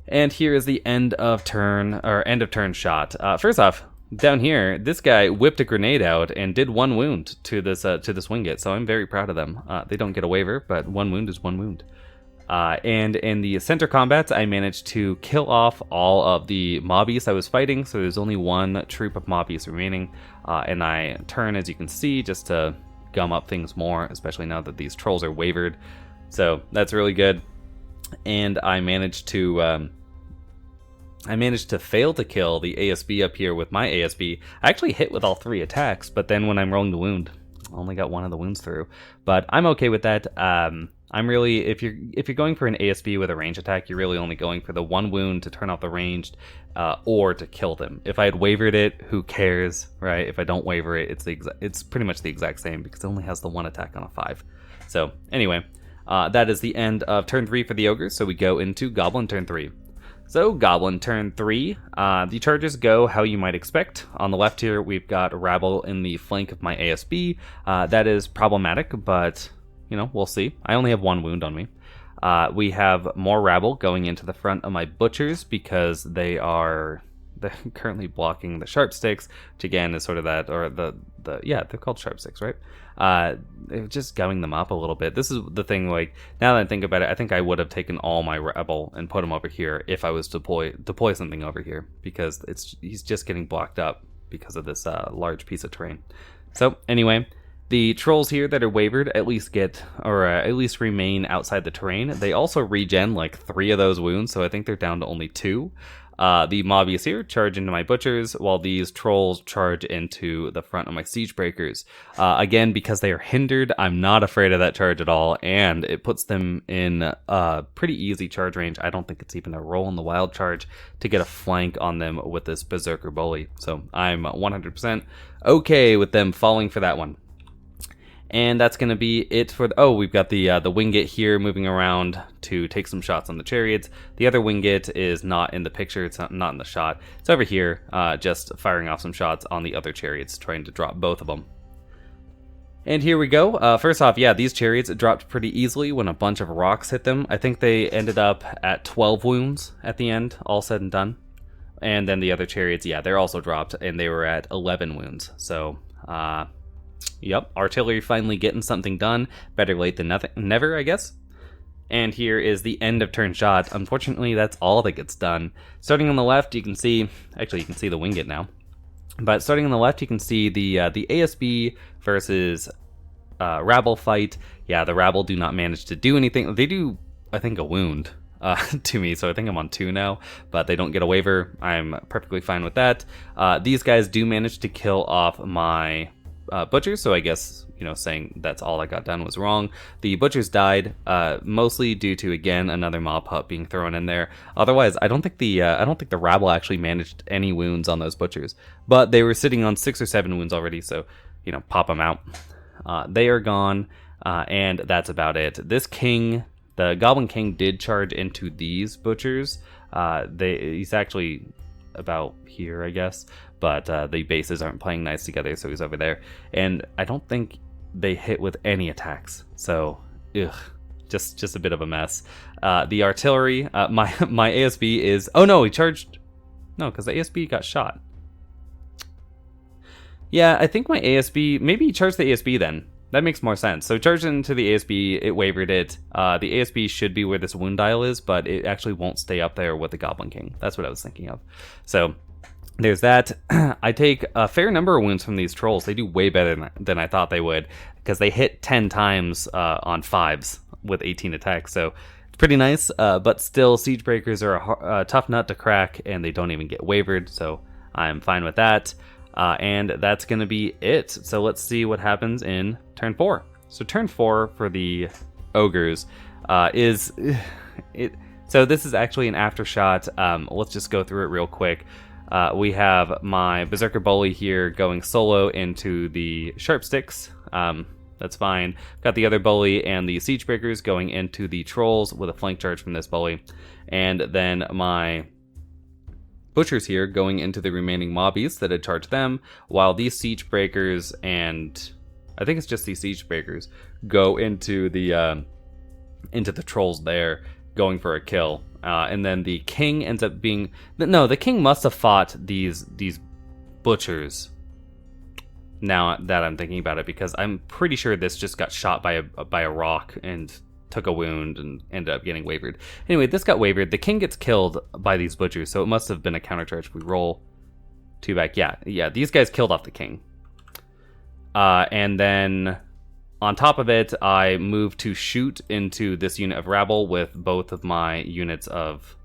And here is the end of turn shot. First off, down here, this guy whipped a grenade out and did 1 wound to this Wingit, so I'm very proud of them. They don't get a waiver, but 1 wound is 1 wound. And in the center combats, I managed to kill off all of the mobbies I was fighting, so there's only 1 troop of mobbies remaining, and I turn, as you can see, just to gum up things more, especially now that these trolls are wavered, so that's really good. And I managed to fail to kill the ASB up here with my ASB. I actually hit with all 3 attacks, but then when I'm rolling the wound, I only got 1 of the wounds through, but I'm okay with that. I'm really, if you're going for an ASB with a range attack, you're really only going for the 1 wound to turn off the ranged, or to kill them. If I had wavered it, who cares, right? If I don't waver it, it's pretty much the exact same because it only has the 1 attack on a 5. So anyway, that is the end of turn 3 for the ogres. So we go into Goblin turn 3. So Goblin turn 3, the charges go how you might expect. On the left here, we've got Rabble in the flank of my ASB. That is problematic, but we'll see. I only have 1 wound on me. We have more rabble going into the front of my butchers because they're currently blocking the sharp sticks, which again is sort of that, or yeah, they're called sharp sticks, right? They're just gumming them up a little bit. This is the thing, like, now that I think about it, I think I would have taken all my rebel and put them over here if I was to deploy something over here, because he's just getting blocked up because of this large piece of terrain. So anyway, the trolls here that are wavered at least at least remain outside the terrain. They also regen like 3 of those wounds, so I think they're down to only 2. The mobbies here charge into my butchers, while these trolls charge into the front of my siege breakers. Again, because they are hindered, I'm not afraid of that charge at all, and it puts them in a pretty easy charge range. I don't think it's even a roll in the wild charge to get a flank on them with this Berserker Bully. So I'm 100% okay with them falling for that one. And that's going to be it for we've got the Wingate here moving around to take some shots on the chariots. The other Wingate is not in the picture. It's not in the shot. It's over here, just firing off some shots on the other chariots, trying to drop both of them. And here we go. First off, yeah, these chariots dropped pretty easily when a bunch of rocks hit them. I think they ended up at 12 wounds at the end, all said and done. And then the other chariots, yeah, they're also dropped, and they were at 11 wounds. So, yep, artillery finally getting something done. Better late than never, I guess. And here is the end of turn shot. Unfortunately, that's all that gets done. Starting on the left, you can see, actually you can see the Wingate now. But starting on the left, you can see the ASB versus Rabble fight. Yeah, the Rabble do not manage to do anything. They do, I think, a wound to me, so I think I'm on 2 now, but they don't get a waiver. I'm perfectly fine with that. These guys do manage to kill off my butchers, so I guess, you know, saying that's all I got done was wrong. The butchers died, mostly due to, again, another mob pup being thrown in there. Otherwise, I don't think the rabble actually managed any wounds on those butchers, but they were sitting on 6 or 7 wounds already, so, you know, pop them out. They are gone, and that's about it. This king, the Goblin King, did charge into these butchers. He's actually about here, I guess, but the bases aren't playing nice together, so he's over there. And I don't think they hit with any attacks, so just a bit of a mess. The artillery, my ASB is, oh no, he charged, no, because the ASB got shot. Yeah, I think my ASB, maybe he charged the ASB then. That makes more sense. So charged into the ASB, it wavered it. The ASB should be where this wound dial is, but it actually won't stay up there with the Goblin King. That's what I was thinking of. So there's that. I take a fair number of wounds from these trolls. They do way better than I thought they would, because they hit 10 times on 5s with 18 attacks. So it's pretty nice, but still, Siege Breakers are a tough nut to crack, and they don't even get wavered, so I'm fine with that. And that's going to be it. So let's see what happens in turn 4. So turn 4 for the Ogres is it. So this is actually an aftershot. Let's just go through it real quick. We have my Berserker Bully here going solo into the Sharp Sticks. That's fine. Got the other Bully and the Siege Breakers going into the Trolls with a flank charge from this Bully. And then my Butchers here going into the remaining mobbies that had charged them, while these Siege Breakers, and I think it's just these Siege Breakers, go into the Trolls there, going for a kill. And then the King ends up being... No, the King must have fought these Butchers, now that I'm thinking about it, because I'm pretty sure this just got shot by a rock and took a wound and ended up getting wavered. Anyway, this got wavered. The King gets killed by these butchers, so it must have been a countercharge. We roll 2 back. Yeah, these guys killed off the King. And then on top of it, I move to shoot into this unit of rabble with both of my units of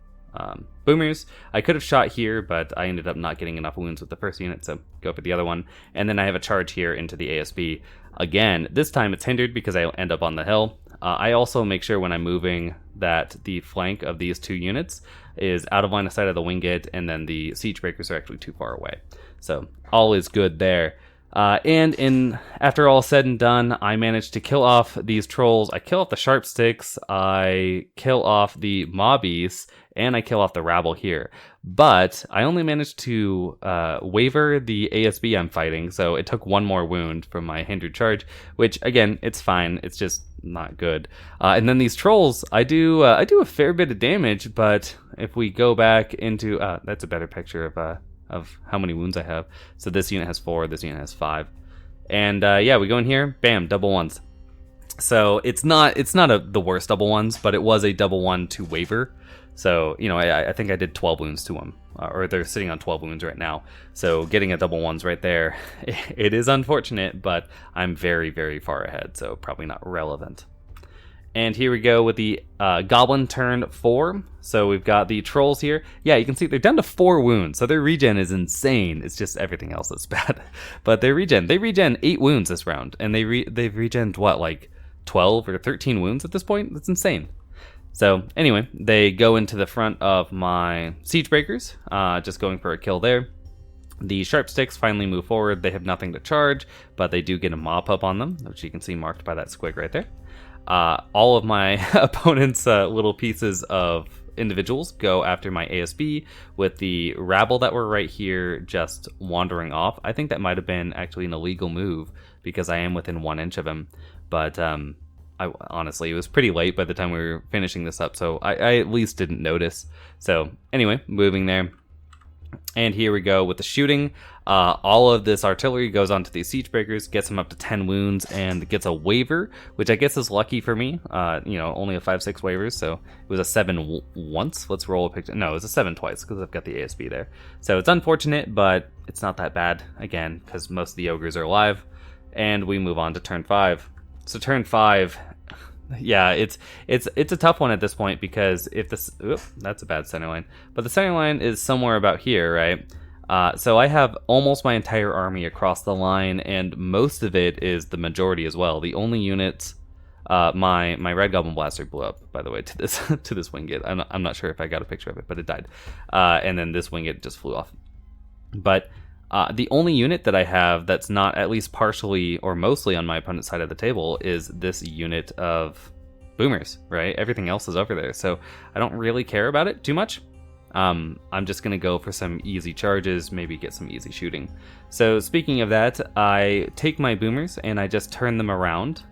boomers. I could have shot here, but I ended up not getting enough wounds with the first unit, so go for the other one. And then I have a charge here into the ASB. Again, this time it's hindered because I end up on the hill. I also make sure when I'm moving that the flank of these 2 units is out of line of sight of the Wingate, and then the Siege Breakers are actually too far away. So all is good there. And after all said and done, I managed to kill off these trolls. I kill off the Sharp Sticks, I kill off the Mobbies, and I kill off the Rabble here. But I only managed to waver the ASB I'm fighting, so it took 1 more wound from my hindered charge, which, again, it's fine. It's just not good. And then these trolls, I do a fair bit of damage, but if we go back into that's a better picture of how many wounds I have. So this unit has 4, this unit has 5, and yeah, we go in here, bam, double ones. So it's not the worst double ones, but it was a double one to waver. So, you know, I think I did 12 wounds to them, or they're sitting on 12 wounds right now. So getting a double ones right there, it is unfortunate, but I'm very, very far ahead, so probably not relevant. And here we go with the Goblin turn 4. So we've got the Trolls here. Yeah, you can see they're down to 4 wounds, so their regen is insane. It's just everything else that's bad. But they regen 8 wounds this round, and they've regened, what, like 12 or 13 wounds at this point? That's insane. So anyway, they go into the front of my Siege Breakers, just going for a kill there. The Sharp Sticks finally move forward. They have nothing to charge, but they do get a mop up on them, which you can see marked by that squig right there. All of my opponent's little pieces of individuals go after my ASB, with the rabble that were right here just wandering off. I think that might have been actually an illegal move because I am within 1 inch of him, but honestly, it was pretty late by the time we were finishing this up, so I at least didn't notice. So anyway, moving there. And here we go with the shooting. All of this artillery goes onto these Siege Breakers, gets them up to 10 wounds, and gets a waver, which I guess is lucky for me. You know, only a 5-6 waivers, so it was a 7 once. Let's roll a picture. No, it was a 7 twice, because I've got the ASB there. So it's unfortunate, but it's not that bad, again, because most of the Ogres are alive. And we move on to turn 5. So turn 5, yeah, it's a tough one at this point, because if this, that's a bad center line, but the center line is somewhere about here, right? So I have almost my entire army across the line, and most of it is the majority as well. The only units, my Red Goblin Blaster blew up, by the way, to this to this Wingate. I'm not sure if I got a picture of it, but it died. And then this Wingate just flew off. But the only unit that I have that's not at least partially or mostly on my opponent's side of the table is this unit of boomers, right? Everything else is over there, so I don't really care about it too much. I'm just going to go for some easy charges, maybe get some easy shooting. So speaking of that, I take my boomers and I just turn them around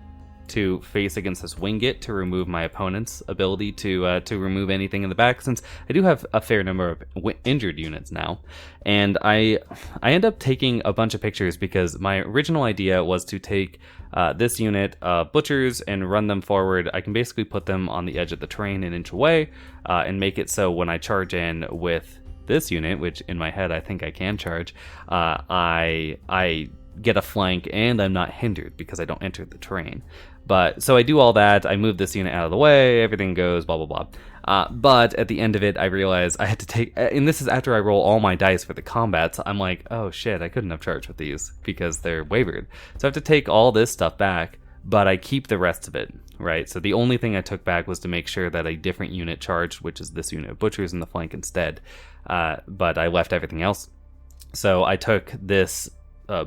to face against this Wingate to remove my opponent's ability to remove anything in the back, since I do have a fair number of injured units now. And I end up taking a bunch of pictures because my original idea was to take this unit Butchers and run them forward. I can basically put them on the edge of the terrain an inch away and make it so when I charge in with this unit, which in my head I think I can charge, I get a flank and I'm not hindered because I don't enter the terrain. But so I do all that, I move this unit out of the way, everything goes blah blah blah. But at the end of it, I realize I had to take, and this is after I roll all my dice for the combats, I'm like, oh shit, I couldn't have charged with these because they're wavered. So I have to take all this stuff back, but I keep the rest of it, right? So the only thing I took back was to make sure that a different unit charged, which is this unit of Butchers in the flank instead. But I left everything else. So I took this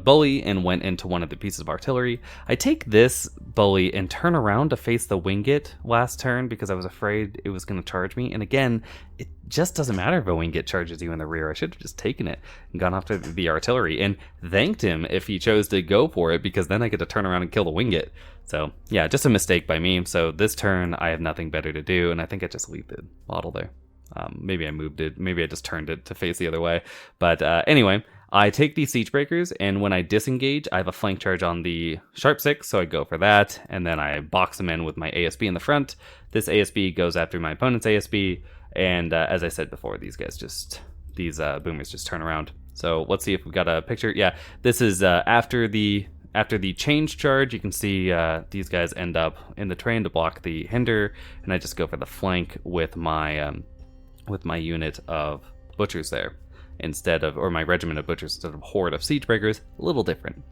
bully and went into one of the pieces of artillery. I take this bully and turn around to face the Wingate last turn because I was afraid it was going to charge me. And again, it just doesn't matter if a Wingate charges you in the rear. I should have just taken it and gone after the artillery and thanked him if he chose to go for it, because then I get to turn around and kill the Wingate. So yeah, just a mistake by me. So this turn I have nothing better to do, and I think I just leave the model there. Maybe I moved it, maybe I just turned it to face the other way. But anyway, I take these Siege Breakers, and when I disengage, I have a flank charge on the Sharp 6, so I go for that, and then I box them in with my ASB in the front. This ASB goes after my opponent's ASB, and as I said before, these boomers just turn around. So let's see if we've got a picture. Yeah, this is after the change charge. You can see these guys end up in the terrain to block the hinder, and I just go for the flank with my unit of Butchers there, instead of, or my regiment of Butchers instead of horde of Siege Breakers. A little different.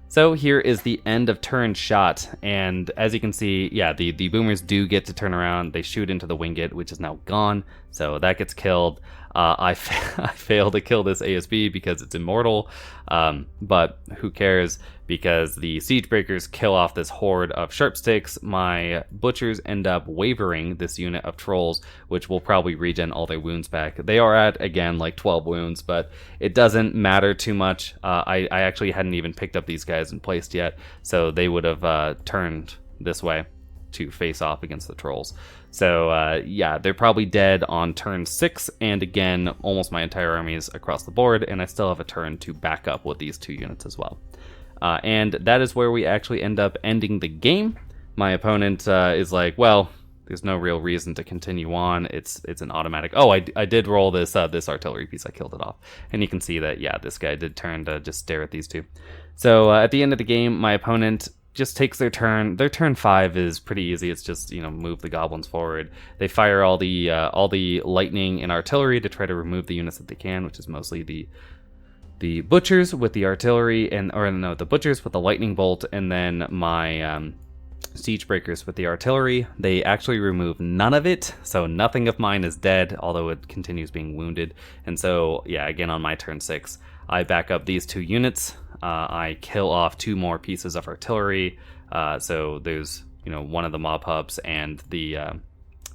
So here is the end of turn shot, and as you can see, yeah, the boomers do get to turn around. They shoot into the Wingate, which is now gone, so that gets killed. I fail to kill this ASB because it's immortal, but who cares, because the Siege Breakers kill off this horde of Sharp Sticks. My Butchers end up wavering this unit of Trolls, which will probably regen all their wounds back. They are at, again, like 12 wounds, but it doesn't matter too much. I actually hadn't even picked up these guys and placed yet, so they would have turned this way. to face off against the trolls. So yeah, they're probably dead on turn 6, and again, almost my entire army is across the board, and I still have a turn to back up with these 2 units as well. And that is where we actually end up ending the game. My opponent is like, well, there's no real reason to continue on. It's an automatic. Oh, I did roll this this artillery piece. I killed it off. And you can see that, yeah, this guy did turn to just stare at these 2. So at the end of the game, my opponent just takes their turn. Their turn 5 is pretty easy. It's just, you know, move the goblins forward. They fire all the lightning and artillery to try to remove the units that they can, which is mostly the butchers with the artillery, the butchers with the lightning bolt, and then my siege breakers with the artillery. They actually remove none of it, so nothing of mine is dead, although it continues being wounded. And so, yeah, again on my turn 6, I back up these 2 units. I kill off 2 more pieces of artillery. So there's, you know, one of the mob hubs and the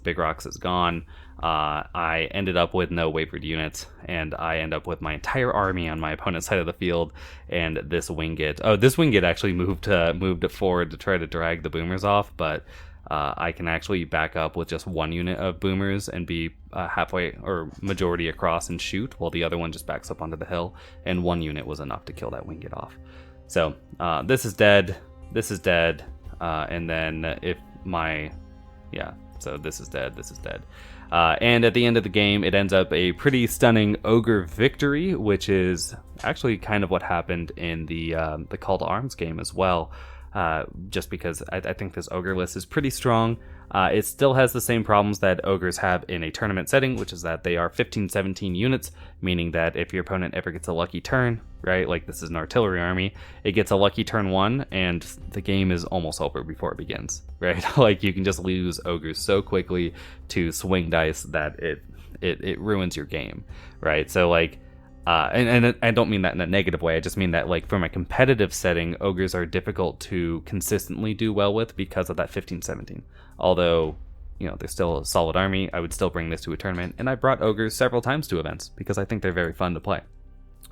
big rocks is gone. I ended up with no wavered units, and I end up with my entire army on my opponent's side of the field, and this Wingit. Oh, this Wingit actually moved it forward to try to drag the boomers off, but I can actually back up with just 1 unit of boomers and be halfway or majority across and shoot, while the other one just backs up onto the hill, and 1 unit was enough to kill that Wingit off. So this is dead, and then if my... yeah, so this is dead, this is dead. And at the end of the game, it ends up a pretty stunning ogre victory, which is actually kind of what happened in the Call to Arms game as well. Just because I think this ogre list is pretty strong. It still has the same problems that ogres have in a tournament setting, which is that they are 15-17 units, meaning that if your opponent ever gets a lucky turn, right, like this is an artillery army, it gets a lucky turn 1, and the game is almost over before it begins, right? Like you can just lose ogres so quickly to swing dice that it ruins your game, right? So like, and I don't mean that in a negative way. I just mean that, like, from a competitive setting, ogres are difficult to consistently do well with because of that 15-17. Although, you know, they're still a solid army, I would still bring this to a tournament, and I brought ogres several times to events because I think they're very fun to play.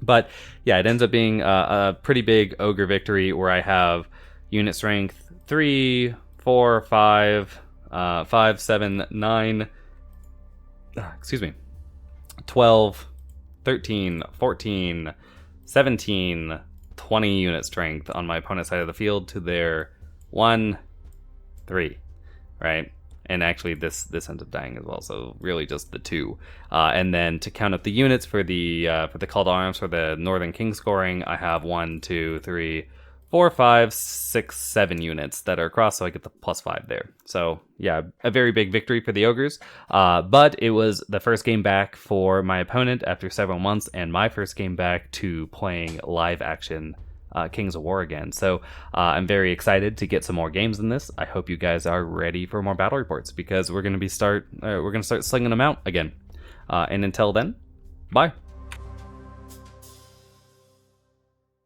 But yeah, it ends up being a pretty big ogre victory where I have unit strength 3, 4, 5, 5, 7, 9, 12, 13, 14, 17, 20 unit strength on my opponent's side of the field to their 1, 3, right? And actually this ends up dying as well, so really just the 2. And then to count up the units for the Call to Arms for the Northern King scoring, I have 1, 2, 3, 4, 5, 6, 7 units that are across, so I get the +5 there. So yeah, a very big victory for the ogres. But it was the first game back for my opponent after several months, and my first game back to playing live action Kings of War again. So I'm very excited to get some more games in this. I hope you guys are ready for more battle reports, because we're gonna start slinging them out again. And until then, bye.